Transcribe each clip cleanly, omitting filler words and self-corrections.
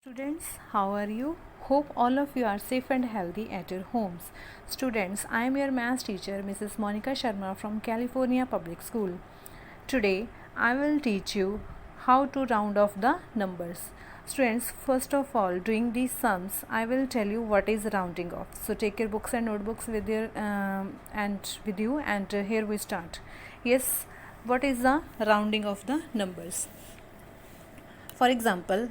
Students, how are you? Hope all of you are safe and healthy at your homes. Students, I am your math teacher, Mrs. Monica Sharma from California Public School. Today, I will teach you how to round off the numbers. Students, first of all, doing these sums, I will tell you what is rounding off. So take your books and notebooks with you, and here we start. Yes, what is the rounding of the numbers? For example,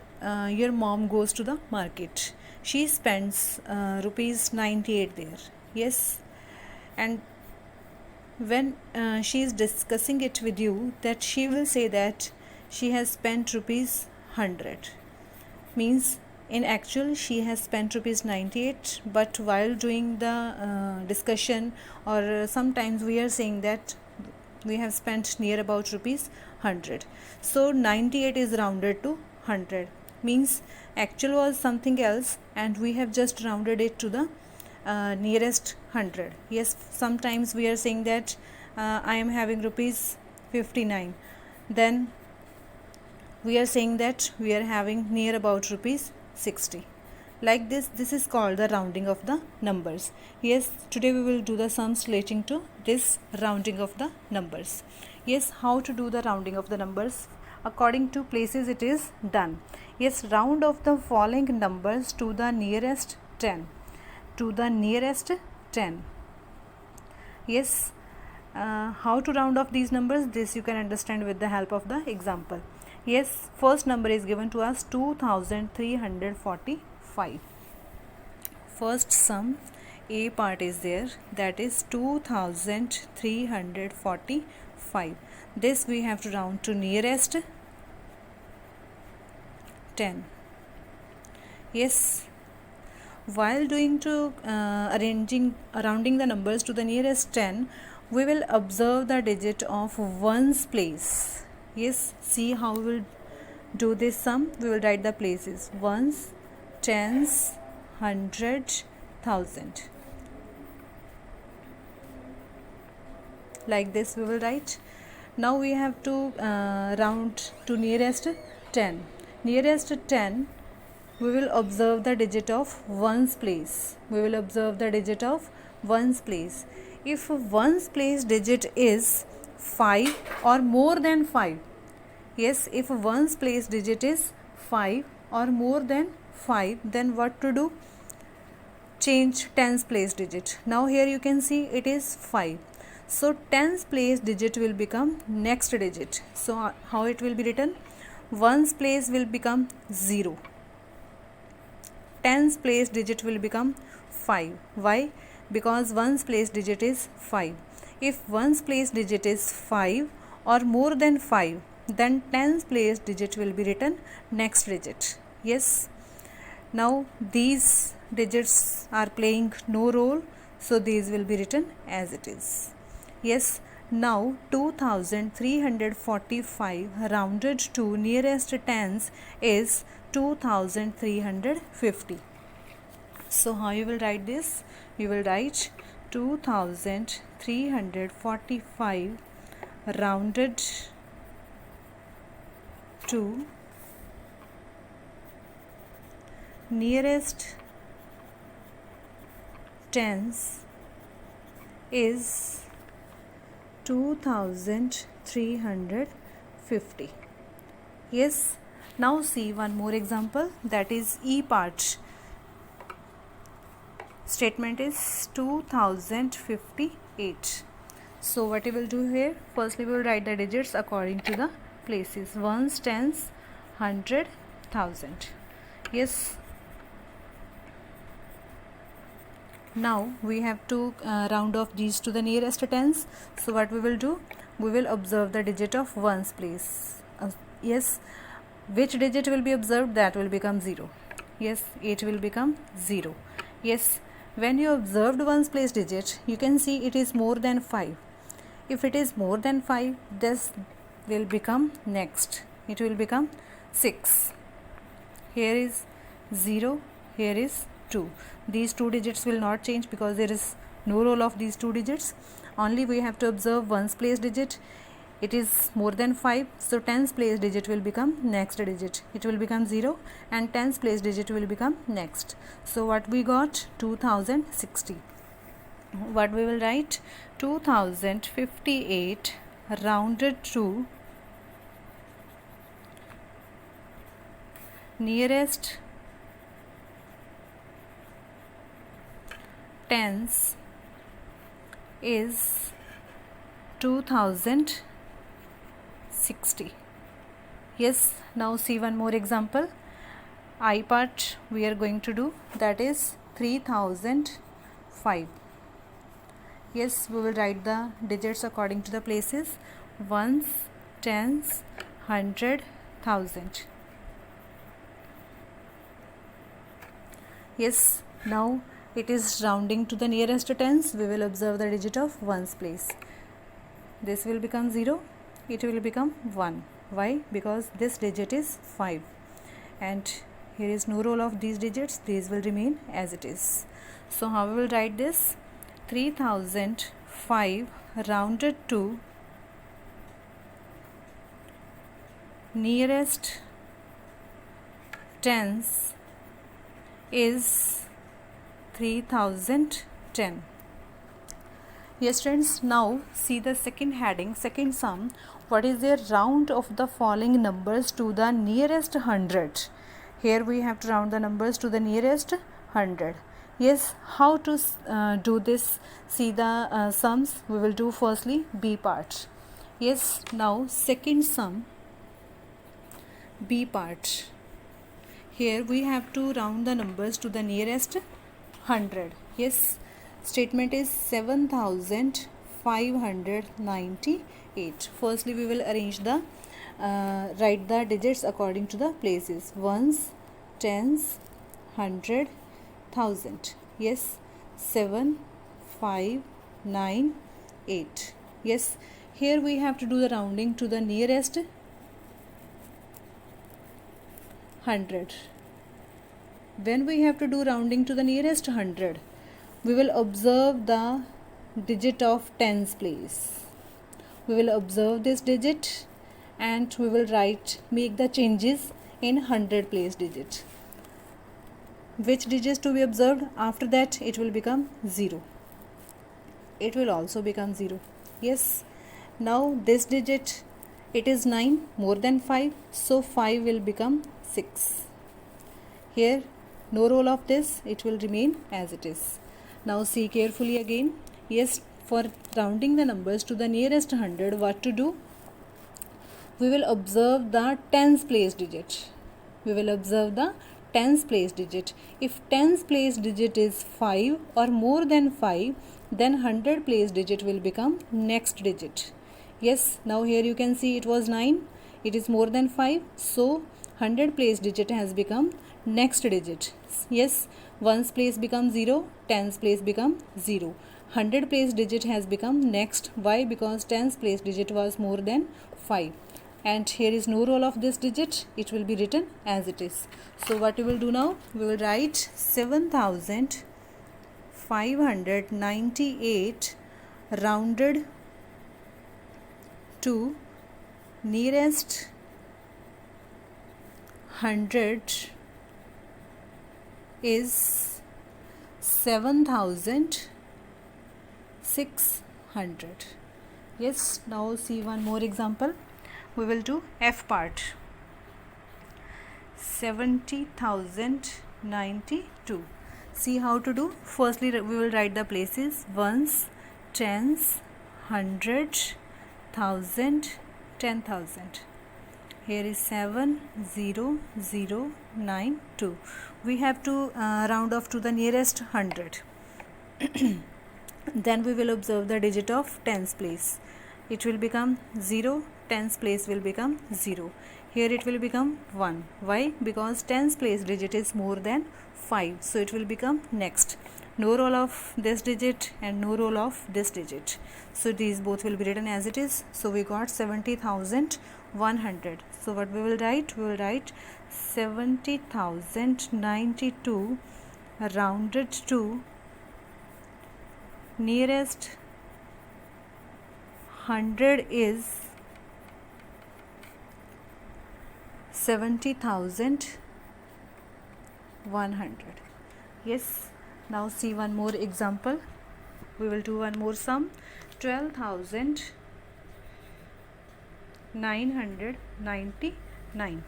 your mom goes to the market. She spends rupees 98 there. Yes, and when she is discussing it with you, that she will say that she has spent rupees 100. Means in actual she has spent rupees 98, but while doing the discussion, or sometimes we are saying that we have spent near about rupees 100. So 98 is rounded to 100, means actual was something else and we have just rounded it to the nearest 100. Yes, sometimes we are saying that I am having rupees 59, then we are saying that we are having near about rupees 60. Like this is called the rounding of the numbers. Yes, today we will do the sums relating to this rounding of the numbers. Yes, how to do the rounding of the numbers? According to places it is done. Yes, round off the following numbers to the nearest 10. To the nearest 10. Yes, how to round off these numbers? This you can understand with the help of the example. Yes, first number is given to us 2345. First sum, A part is there, that is 2345. This we have to round to nearest 10. Yes, while doing to rounding the numbers to the nearest 10, we will observe the digit of ones place. Yes, see how we will do this sum. We will write the places: ones, tens, hundred, thousand. Like this we will write. Now we have to round to nearest 10. Nearest 10, we will observe the digit of ones place. We will observe the digit of ones place. If ones place digit is 5 or more than 5, yes, if ones place digit is 5 or more than 5, then what to do? Change tens place digit. Now here you can see it is 5. So tens place digit will become next digit. So how it will be written? Ones place will become 0. Tens place digit will become 5. Why? Because ones place digit is 5. If ones place digit is 5 or more than 5, then tens place digit will be written next digit. Yes. Now these digits are playing no role, so these will be written as it is. Yes. Now 2345 rounded to nearest tens is 2350. So how you will write this? You will write 2345 rounded to nearest tens is 2350. Yes, now see one more example, that is E part. Statement is 2058. So what we will do here? Firstly we will write the digits according to the places: ones, tens, hundred, thousand. Yes. Now we have to round off these to the nearest tens. So what we will do? We will observe the digit of ones place. Yes, which digit will be observed? That will become 0. Yes, it will become 0. Yes, when you observed ones place digit, you can see it is more than 5. If it is more than 5, this will become next. It will become 6. Here is 0, here is 2. These two digits will not change because there is no role of these two digits. Only we have to observe ones place digit. it is more than 5, so tens place digit will become next digit, it will become 0, and tens place digit will become next. So what we got? 2060. What we will write? 2058 rounded to nearest tens is 2060. Yes, now see one more example. I part we are going to do, that is 3005. Yes, we will write the digits according to the places: ones, tens, 100, 1000. Yes, now it is rounding to the nearest tens. We will observe the digit of ones place. This will become 0, it will become 1. Why? Because this digit is 5, and here is no roll of these digits, these will remain as it is. So how we will write this? 3005 rounded to nearest tens is 3010. Yes friends, now see the second heading, second sum. What is the round of the following numbers to the nearest 100? Here we have to round the numbers to the nearest 100. Yes, how to do this? See the sums. We will do firstly B part. Yes, now second sum, B part. Here we have to round the numbers to the nearest 100. Yes, statement is 7598. Firstly we will arrange the write the digits according to the places: ones, tens, 100, 1000. Yes, 7, 5, 9, 8. Yes, here we have to do the rounding to the nearest 100. When we have to do rounding to the nearest 100, we will observe the digit of tens place. We will observe this digit and we will make the changes in 100 place digit. Which digits to be observed? After that it will become 0. It will also become 0. Yes, now this digit, it is 9, more than 5, so 5 will become 6. Here no roll of this, it will remain as it is. Now see carefully again. Yes, for rounding the numbers to the nearest 100, what to do? We will observe the tens place digit. We will observe the tens place digit. If tens place digit is 5 or more than 5, then 100 place digit will become next digit. Yes, now here you can see it was 9, it is more than 5, so 100 place digit has become next digit. Yes, ones place become 0, tens place become 0. 100 place digit has become next. Why? Because tens place digit was more than 5. And here is no roll of this digit, it will be written as it is. So what we will do now? We will write 7598 rounded to nearest 100 is 7600. Yes, now see one more example. We will do F part. 70,092. See how to do. Firstly we will write the places: ones, tens, 100, 1000, 10,000. Here is 70092. We have to round off to the nearest 100. Then we will observe the digit of tens place. It will become 0, tens place will become 0. Here it will become 1. Why? Because tens place digit is more than 5, so it will become next. No roll of this digit and no roll of this digit, so these both will be written as it is. So we got 70,100. So what we will write? We will write 70,092 rounded to nearest 100 is 70,100. Yes, now see one more example. We will do one more sum. 12,999.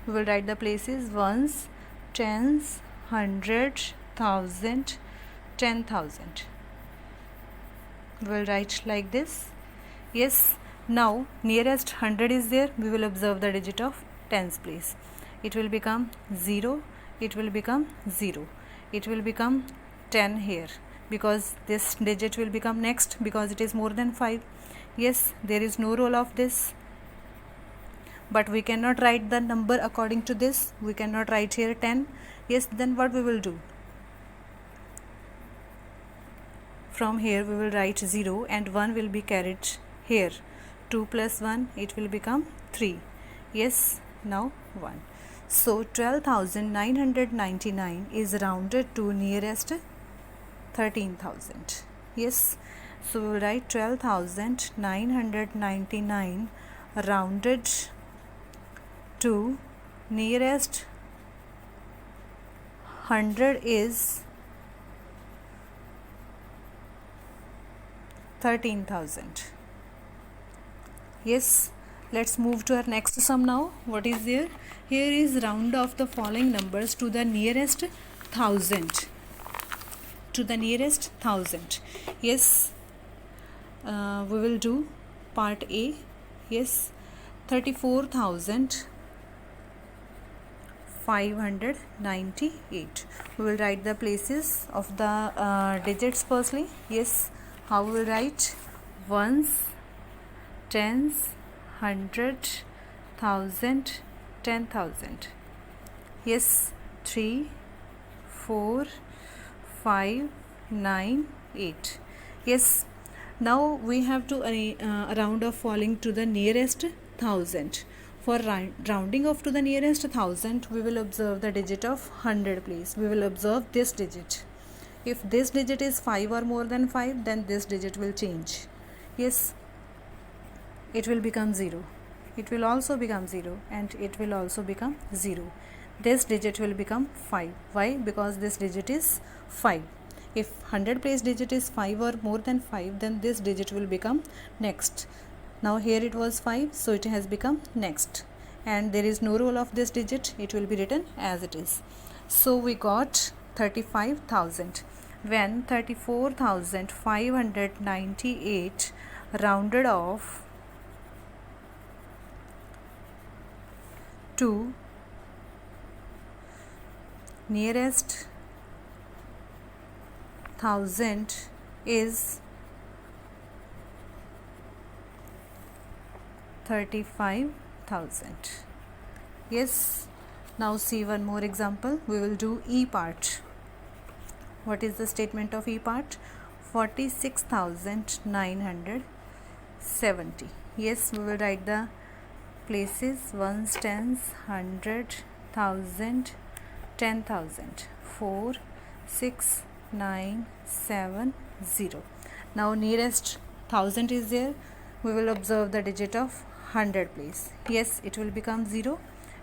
We will write the places: ones, tens, hundreds, thousand, 10,000. We will write like this. Yes, now nearest 100 is there. We will observe the digit of tens place. It will become 0. It will become 0. It will become 10 here, because this digit will become next, because it is more than 5. Yes, there is no role of this, but we cannot write the number according to this. We cannot write here 10. Yes, then what we will do? From here we will write 0 and 1 will be carried here. 2 plus 1, it will become 3. Yes, now 1. So 12,999 is rounded to nearest 13,000. Yes, so we will write 12,999 rounded to nearest 100 is 13,000. Yes, let's move to our next sum now. What is there? Here is round off the following numbers to the nearest 1,000. To the nearest 1,000. Yes, we will do part A. Yes, 34,598. We will write the places of the digits firstly. Yes, how we will write? Ones, tens, hundred, thousand, 10,000. Yes, 3, 4, 5, 9, 8. Yes, now we have to round off falling to the nearest 1,000. For rounding off to the nearest 1,000, we will observe the digit of 100 place. We will observe this digit. If this digit is 5 or more than 5, then this digit will change. Yes, it will become 0. It will also become 0, and it will also become 0. This digit will become 5. Why? Because this digit is 5. If 100 place digit is 5 or more than 5, then this digit will become next. Now here it was 5, so it has become next, and there is no role of this digit. It will be written as it is. So we got 35,000. When 34,598 rounded off to nearest 1,000 is 35,000. Yes, now see one more example. We will do E part. What is the statement of E part? 46,970. Yes, we will write the places: ones, tens, hundred, thousand, 10,000. 4, 6, 9, 7, 0. Now nearest 1,000 is there. We will observe the digit of 100 place. Yes, it will become 0.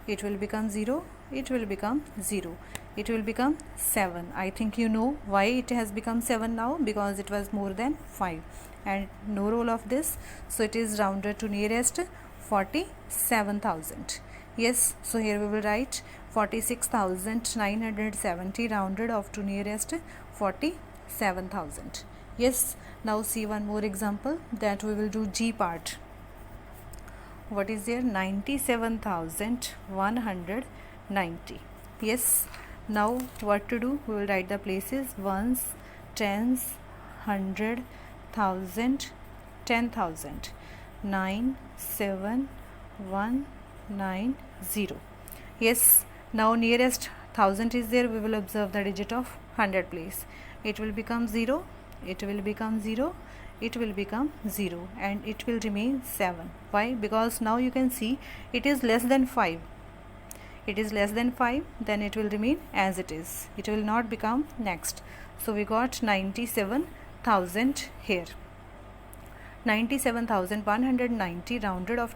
It will become 0. It will become 0. It will become 7. I think you know why it has become 7 now, because it was more than 5 and no role of this, so it is rounded to nearest 47,000. Yes, so here we will write 46,970 rounded off to nearest 47,000. Yes, now see one more example, that we will do G part. What is there? 97,190. Yes, now what to do? We will write the places: ones, tens, hundred, thousand, 10,000. 9, 7, 1, 9, 0. Yes, now nearest 1,000 is there. We will observe the digit of 100 place. It will become 0. It will become 0. It will become 0, and it will remain 7. Why? Because now you can see it is less than 5. It is less than 5, then it will remain as it is. It will not become next. So we got 97,000 here. 97,190 rounded off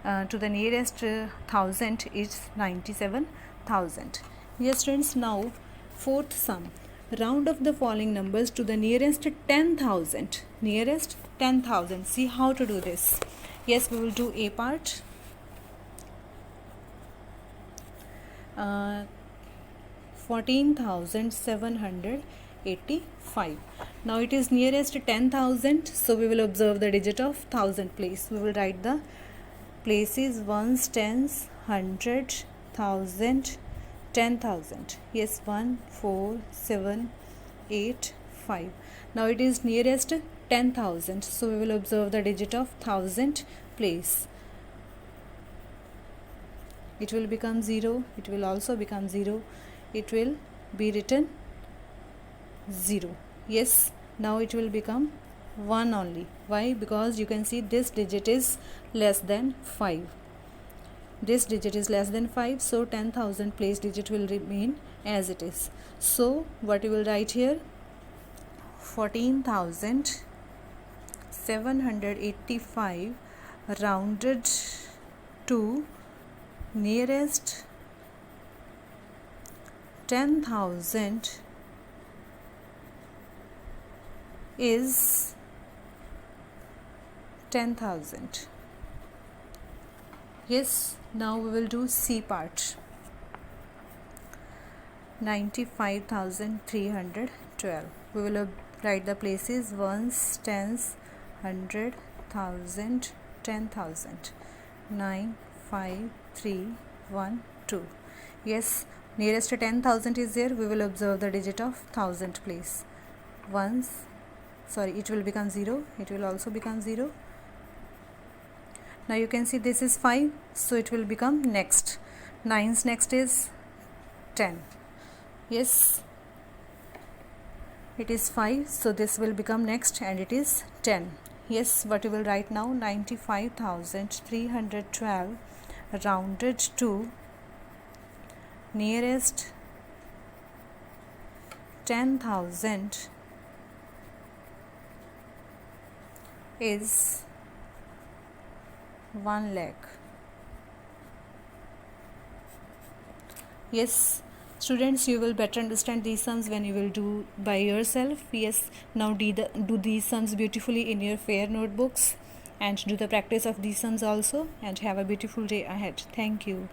to the nearest 1000 is 97,000. Yes students, now fourth sum. Round of the following numbers to the nearest 10,000. Nearest 10,000. See how to do this. Yes, we will do A part. 14,785. Now it is nearest 10,000, so we will observe the digit of 1000 place. We will write the places, ones, tens, 100, 1000, 10,000. Yes, 1, 4, 7, 8, 5. Now it is nearest 10,000, so we will observe the digit of 1000 place. It will become 0, it will also become 0, it will be written 0. Yes, now it will become 1 only. Why? Because you can see this digit is less than 5. This digit is less than 5, so 10,000 place digit will remain as it is. So what you will write here? 14,785 rounded to nearest 10,000 is 10,000. Yes, now we will do C part. 95,312. We will write the places, ones, tens, 100, 1000, 10,000. 9, 5, 3, 1, 2. Yes, nearest to 10,000 is there. We will observe the digit of 1000 place. Once, sorry, it will become 0. It will also become 0. Now you can see this is 5, so it will become next. 9's next is 10. Yes, it is 5, so this will become next and it is 10. Yes, what you will write now? 95,312 rounded to nearest 10,000 is 1 lakh. Yes, students, you will better understand these sums when you will do by yourself. Yes, now do these sums beautifully in your fair notebooks and do the practice of these sums also, and have a beautiful day ahead. Thank you.